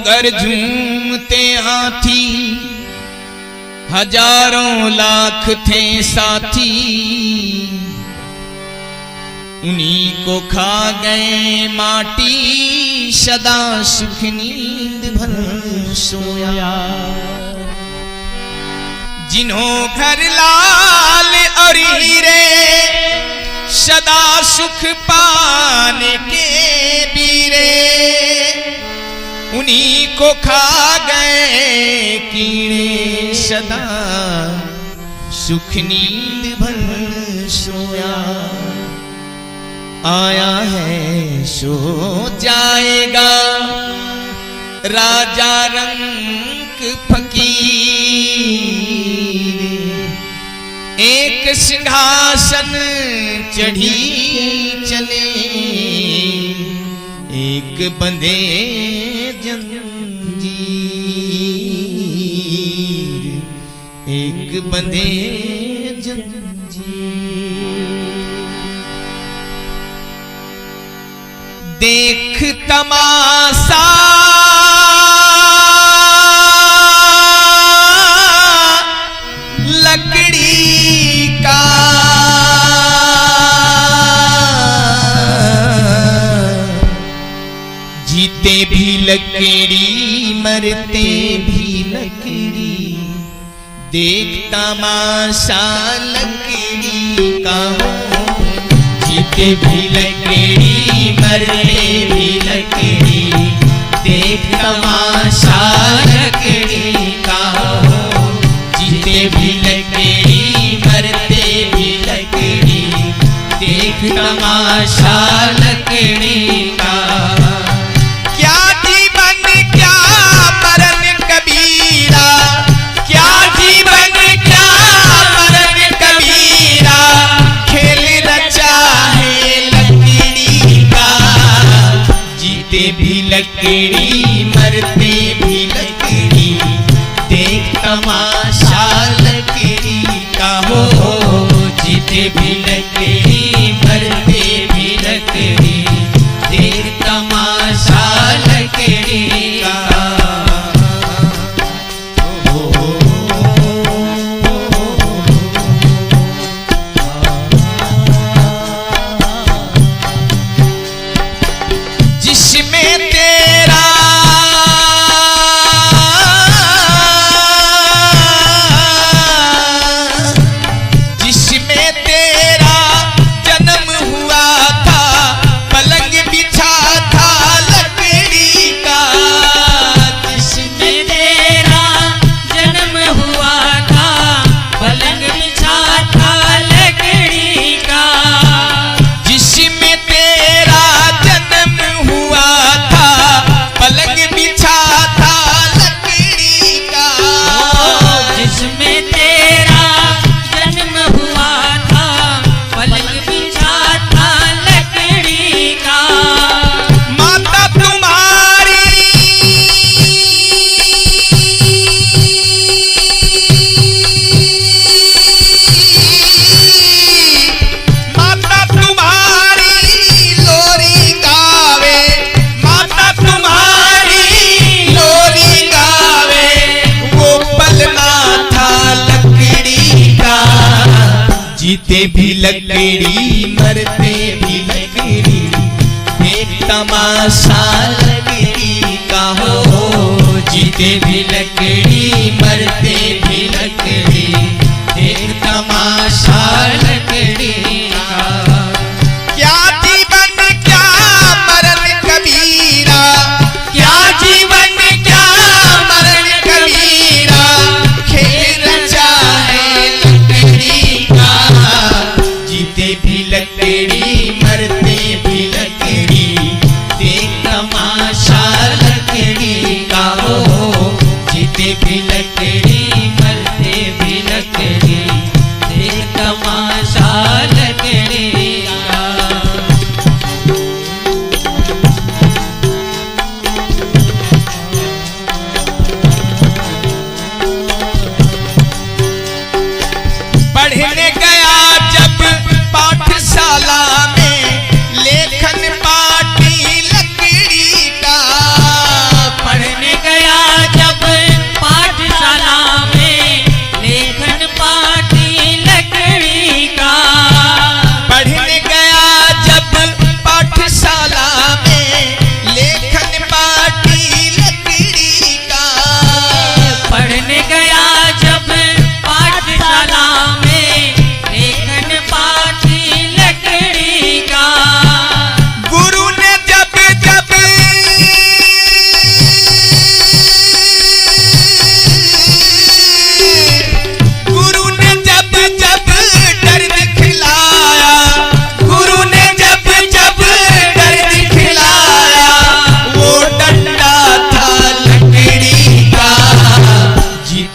डोंगर झूमते हाथी, हजारों लाख थे साथी, उन्हीं को खा गए माटी, सदा सुख नींद भर सोया। जिन्हों घर लाल और हीरे, सदा सुख पाने के बीरे, उन्हीं को खा गए कीड़े, सदा सुख नींद भर सोया। आया है सो जाएगा राजा रंग फकीर, एक सिंहासन चढ़ी चले, एक बंधे जंजीर, एक बंधे जंजीर। देख तमाशा लकड़ी का, जीते भी लकड़ी मरते भी लकड़ी, देख तमाशा लकड़ी का। जीते भी लकड़ी मरते भी लकड़ी, देख तमाशा लकड़ी का। जीते भी लकड़ी मरते भी लकड़ी, देख तमाशा लकड़ी का। क्या जीवन क्या मरण कबीरा, क्या जीवन क्या मरण कबीरा, खेल रचा है लकड़ी का। जीते भी लकड़ी मरते भी लकड़ी, देख तमाशा लकड़ी का। हो जीते भी लकड़ी मरते भी लकड़ी, देख तमाशा लकड़ी का। जिसमें तेरा जन्म हुआ था, पलंग बिछा था लकड़ी का। जिसमें तेरा जन्म हुआ था, पलंग बिछा था लकड़ी का। जिसमें तेरा जन्म हुआ था, पलंग बिछा था लकड़ी का। जिसमें तेरा जन्म हुआ था, पलंग बिछा था लकड़ी का। माता तुम्हारी माता तुम्हारी लोरी गावे, माता तुम्हारी लोरी गावे, वो पलना था लकड़ी का। जीते भी लकड़ी मरते भी लकड़ी, देख तमाशा लकड़ी का। हो जीते भी लकड़ी मरते भी लकड़ी, देख तमाशा लकड़ी का। क्या जीवन क्या मरण कबीरा, क्या जीवन क्या मरण कबीरा, खेल रचा है लकड़ी का। जीते भी लकड़ी मरते भी लकड़ी, देख तमाशा लकड़ी का। हो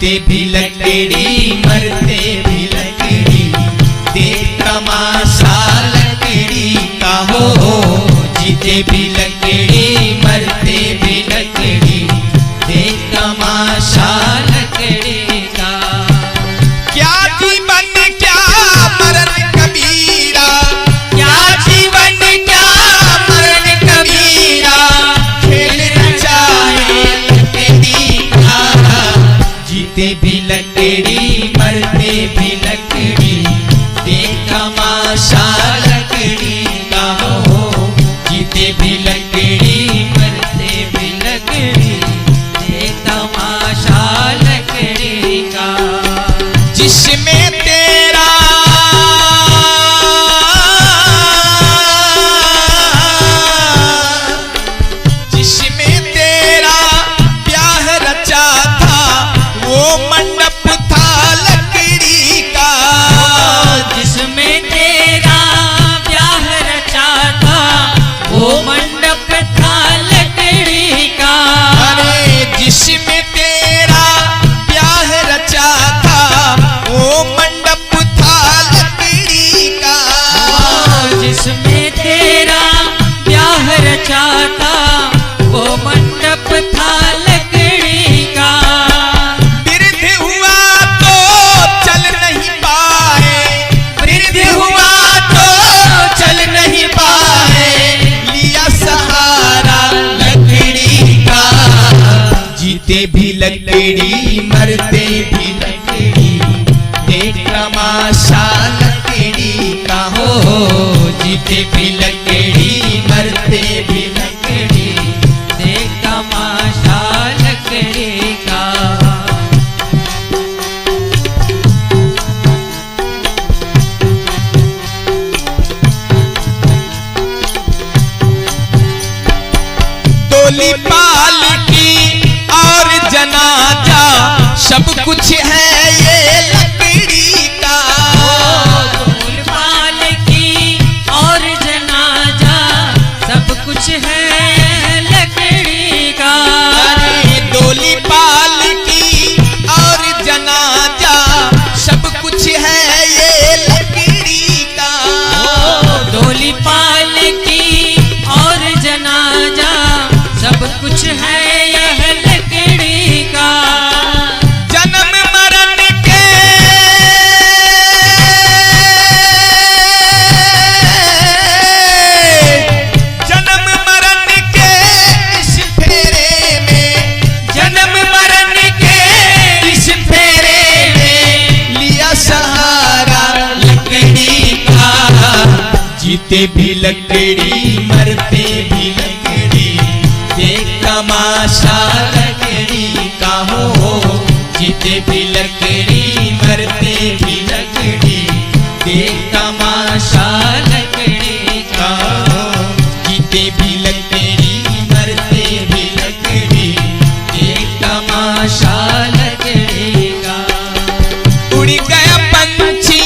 जीते भी लकड़ी मरते भी लकड़ी, देख तमाशा लकड़ी का हो। जीते भी लकड़ी मरते भी लकड़ी, देख तमाशा लकड़ी का। क्या जीवन क्या मरण कबीरा, क्या जीवन क्या मरण कबीरा, खेल रचाए लकड़ी का। जीते भी लकड़ी मरते भी लकड़ी, देख तमाशा लकड़ी का हो। जीते भी लकड़ी मरते भी लकड़ी, देख तमाशा लकड़ी का। जिसमें तेरा ब्याह रचा था, वो मंडप था लकड़ी का। जिसमें तेरा ब्याह रचा था, वो मंडप था लकड़ी का। अरे जिसमें तेरा ब्याह रचा था, वो मंडप था लकड़ी का। जिसमें तेरा ब्याह रचा था, वो मंडप था लकड़ी का। वृद्ध हुआ तो चल नहीं पाए, वृद्ध हुआ तो चल नहीं पाए, लिया सहारा लकड़ी का। जीते भी लकड़ी मरते भी लकड़ी, देख तमाशा लकड़ी का हो। जीते भी लकड़ी मरते भी लकड़ी, देख तमाशा लकड़ी का। डोली पालकी और जनाजा, सब कुछ है ये लकड़ी का। डोल पालकी और जनाजा, सब कुछ है लकड़ी का। अरे डोली पालकी और जनाजा, सब कुछ है ये लकड़ी का। डोली पालकी और जनाजा, सब कुछ है यह लकड़ी का। जन्म मरण के जन्म मरण के इस फेरे में, जन्म मरण के इस फेरे में, लिया सहारा लकड़ी का। जीते भी लकड़ी मरते भी लकड़ी, देख तमाशा लकड़ी का हो। जीते भी लकड़ी मरते भी लकड़ी, देख तमाशा लकड़ी का हो। जीते भी लकड़ी मरते भी लकड़ी, देख तमाशा लकड़ी का। उड़ गया पंछी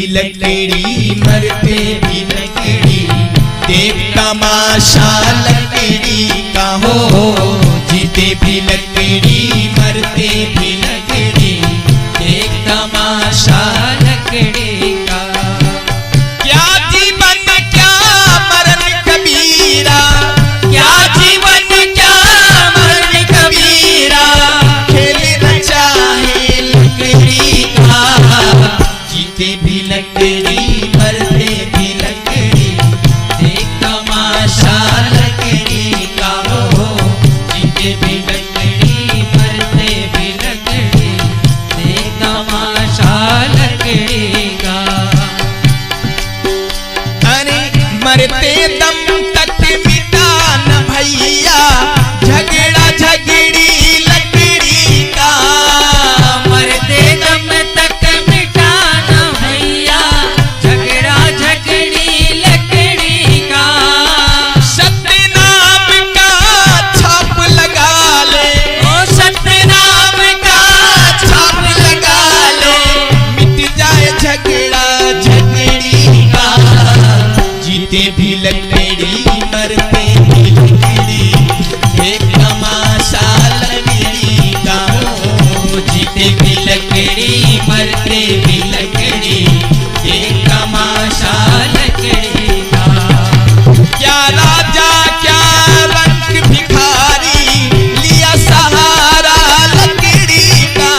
लकड़ी मरते भी लकड़ी, देख तमाशा लकड़ी का हो। जीते भी लकड़ी मरते भी लकड़ी, देख तमाशा लकड़ी का। क्या जीवन क्या मरण कबीरा, क्या जीवन क्या मरते दम तक मिटा न भैया झगड़ा झगड़ी लकड़ी का। मरते दम तक मिटा न भैया झगड़ा झगड़ी लकड़ी का। सतनाम का छाप लगा ले, ओ सतनाम का छाप लगा ले, मिट जाए झगड़ा झगड़ी का। जीते भी लकड़ी मरते भी लकड़ी, एक तमाशा लकड़ी का। जीते भी लकड़ी मरते भी लकड़ी एक तमाशा लकड़ी का। क्या राजा क्या रंग भिखारी लिया सहारा लकड़ी का।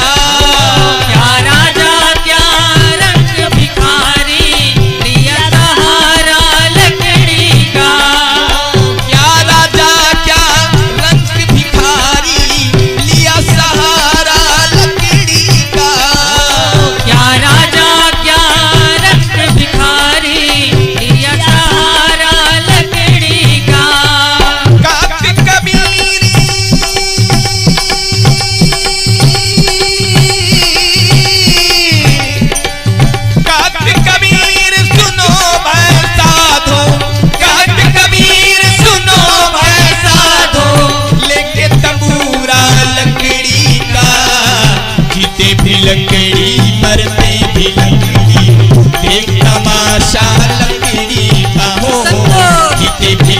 क्या राजा क्या रंग भिखारी लिया सहारा लकड़ी का। क्या राजा क्या रंग भिखारी लिया सहारा लकड़ी का। क्या राजा क्या रंग भिखारी लिया सहारा लकड़ी का। कातिक कबीर कातिक कबीर सुनो भाई साधो, कातिक कबीर सुनो भाई साधो, लेके तबूरा लकड़ी का। जीते भी लकड़ी मरते भी लकड़ी, एक तमाशा लकड़ी का। हो जीते भी